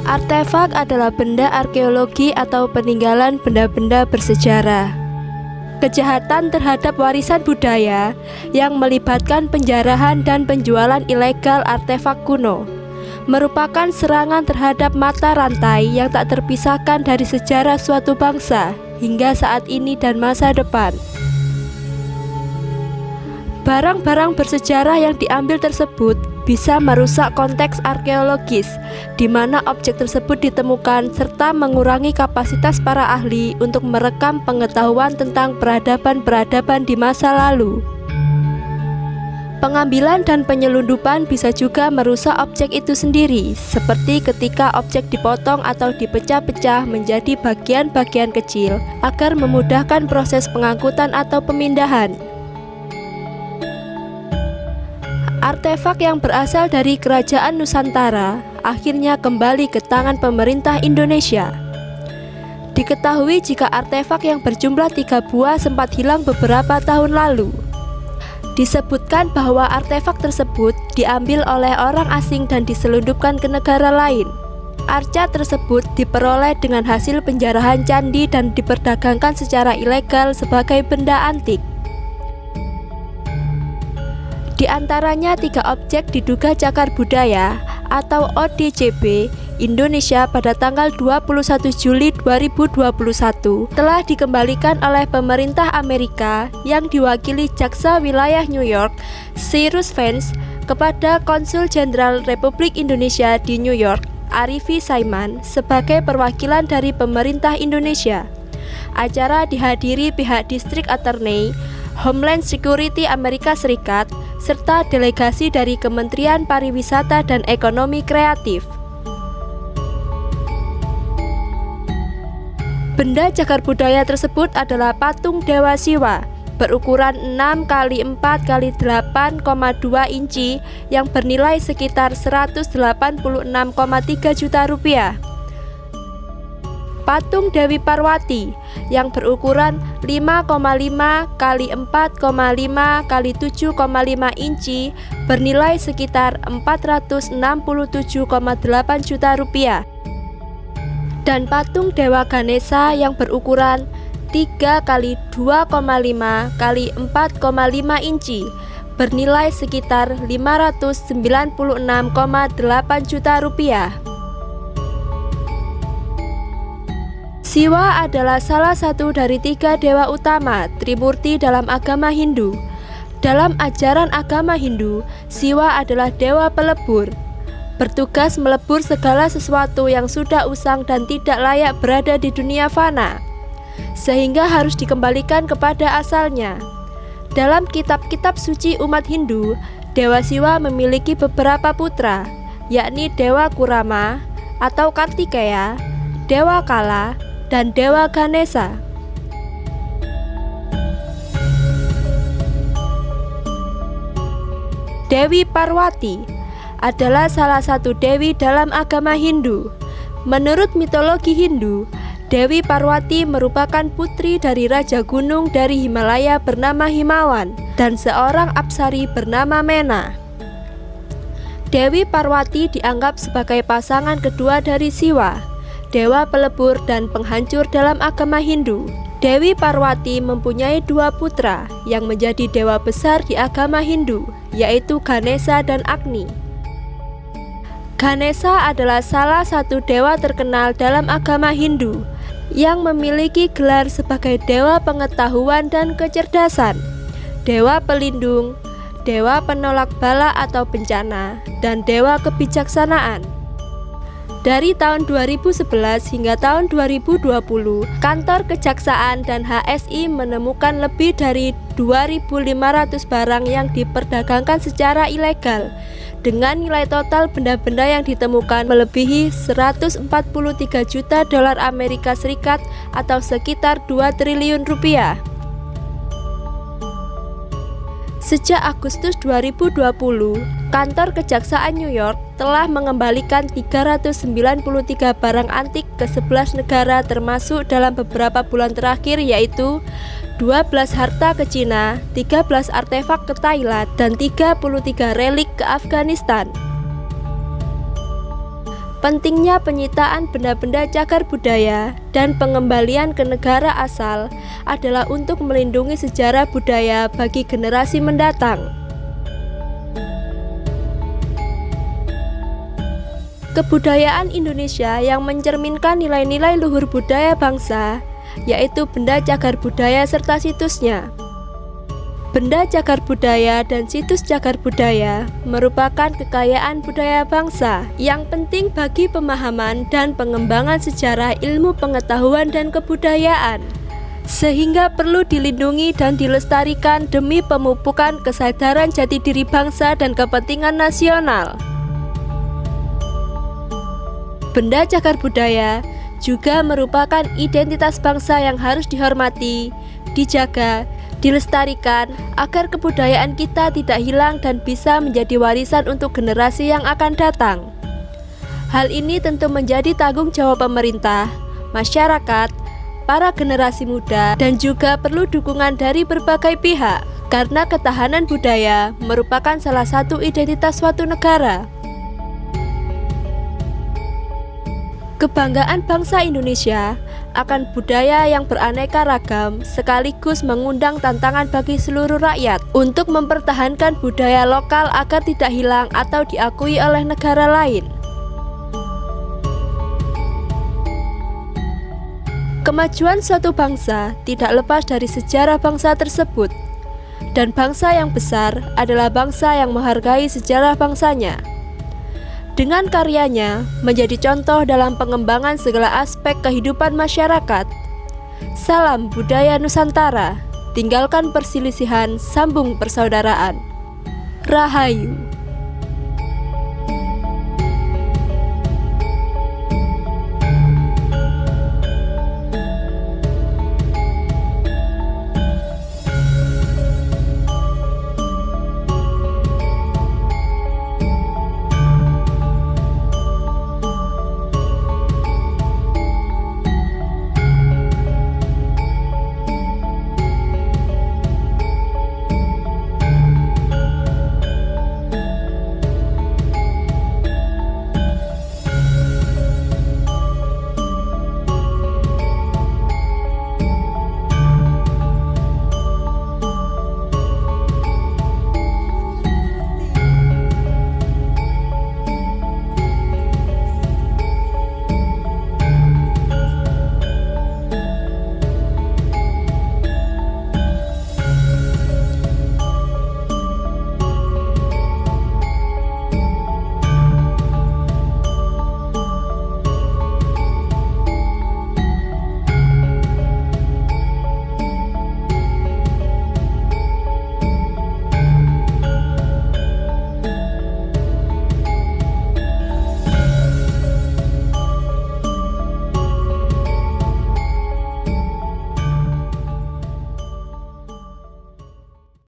Artefak adalah benda arkeologi atau peninggalan benda-benda bersejarah. Kejahatan terhadap warisan budaya yang melibatkan penjarahan dan penjualan ilegal artefak kuno merupakan serangan terhadap mata rantai yang tak terpisahkan dari sejarah suatu bangsa hingga saat ini dan masa depan. Barang-barang bersejarah yang diambil tersebut bisa merusak konteks arkeologis di mana objek tersebut ditemukan serta mengurangi kapasitas para ahli untuk merekam pengetahuan tentang peradaban-peradaban di masa lalu. Pengambilan dan penyelundupan bisa juga merusak objek itu sendiri, seperti ketika objek dipotong atau dipecah-pecah menjadi bagian-bagian kecil agar memudahkan proses pengangkutan atau pemindahan. Artefak yang berasal dari Kerajaan Nusantara akhirnya kembali ke tangan pemerintah Indonesia. Diketahui jika artefak yang berjumlah 3 buah sempat hilang beberapa tahun lalu. Disebutkan bahwa artefak tersebut diambil oleh orang asing dan diselundupkan ke negara lain. Arca tersebut diperoleh dengan hasil penjarahan candi dan diperdagangkan secara ilegal sebagai benda antik. Di antaranya 3 objek diduga cagar budaya atau ODCB Indonesia pada tanggal 21 Juli 2021 telah dikembalikan oleh pemerintah Amerika yang diwakili Jaksa Wilayah New York, Cyrus Vance, kepada Konsul Jenderal Republik Indonesia di New York, Arifi Saiman, sebagai perwakilan dari pemerintah Indonesia. Acara dihadiri pihak District Attorney, Homeland Security Amerika Serikat, serta delegasi dari Kementerian Pariwisata dan Ekonomi Kreatif. Benda cagar budaya tersebut adalah patung Dewa Siwa berukuran 6 x 4 x 8,2 inci yang bernilai sekitar 186,3 juta rupiah. Patung Dewi Parwati yang berukuran 5,5 x 4,5 x 7,5 inci bernilai sekitar 467,8 juta rupiah. Dan patung Dewa Ganesha yang berukuran 3 x 2,5 x 4,5 inci bernilai sekitar 596,8 juta rupiah. Siwa adalah salah satu dari 3 dewa utama Trimurti dalam agama Hindu. Dalam ajaran agama Hindu, Siwa adalah dewa pelebur, bertugas melebur segala sesuatu yang sudah usang dan tidak layak berada di dunia fana, sehingga harus dikembalikan kepada asalnya. Dalam kitab-kitab suci umat Hindu, Dewa Siwa memiliki beberapa putra, yakni Dewa Kurama atau Kartikeya, Dewa Kala, dan Dewa Ganesha. Dewi Parwati adalah salah satu dewi dalam agama Hindu. Menurut mitologi Hindu, Dewi Parwati merupakan putri dari Raja Gunung dari Himalaya bernama Himawan dan seorang apsari bernama Mena. Dewi Parwati dianggap sebagai pasangan kedua dari Siwa, dewa pelebur dan penghancur dalam agama Hindu. Dewi Parwati mempunyai 2 putra yang menjadi dewa besar di agama Hindu, yaitu Ganesha dan Agni. Ganesha adalah salah satu dewa terkenal dalam agama Hindu yang memiliki gelar sebagai dewa pengetahuan dan kecerdasan, dewa pelindung, dewa penolak bala atau bencana, dan dewa kebijaksanaan. Dari tahun 2011 hingga tahun 2020, kantor kejaksaan dan HSI menemukan lebih dari 2.500 barang yang diperdagangkan secara ilegal dengan nilai total benda-benda yang ditemukan melebihi 143 juta dolar Amerika Serikat atau sekitar 2 triliun rupiah. Sejak Agustus 2020, kantor Kejaksaan New York telah mengembalikan 393 barang antik ke 11 negara termasuk dalam beberapa bulan terakhir, yaitu 12 harta ke Cina, 13 artefak ke Thailand, dan 33 relik ke Afghanistan. Pentingnya penyitaan benda-benda cagar budaya dan pengembalian ke negara asal adalah untuk melindungi sejarah budaya bagi generasi mendatang. Kebudayaan Indonesia yang mencerminkan nilai-nilai luhur budaya bangsa, yaitu benda cagar budaya serta situsnya. Benda cagar budaya dan situs cagar budaya merupakan kekayaan budaya bangsa yang penting bagi pemahaman dan pengembangan sejarah ilmu pengetahuan dan kebudayaan, sehingga perlu dilindungi dan dilestarikan demi pemupukan kesadaran jati diri bangsa dan kepentingan nasional. Benda cagar budaya juga merupakan identitas bangsa yang harus dihormati, dijaga, dilestarikan agar kebudayaan kita tidak hilang dan bisa menjadi warisan untuk generasi yang akan datang. Hal ini tentu menjadi tanggung jawab pemerintah, masyarakat, para generasi muda, dan juga perlu dukungan dari berbagai pihak karena ketahanan budaya merupakan salah satu identitas suatu negara. Kebanggaan bangsa Indonesia akan budaya yang beraneka ragam sekaligus mengundang tantangan bagi seluruh rakyat untuk mempertahankan budaya lokal agar tidak hilang atau diakui oleh negara lain. Kemajuan suatu bangsa tidak lepas dari sejarah bangsa tersebut, dan bangsa yang besar adalah bangsa yang menghargai sejarah bangsanya. Dengan karyanya menjadi contoh dalam pengembangan segala aspek kehidupan masyarakat. Salam budaya Nusantara, tinggalkan perselisihan, sambung persaudaraan. Rahayu.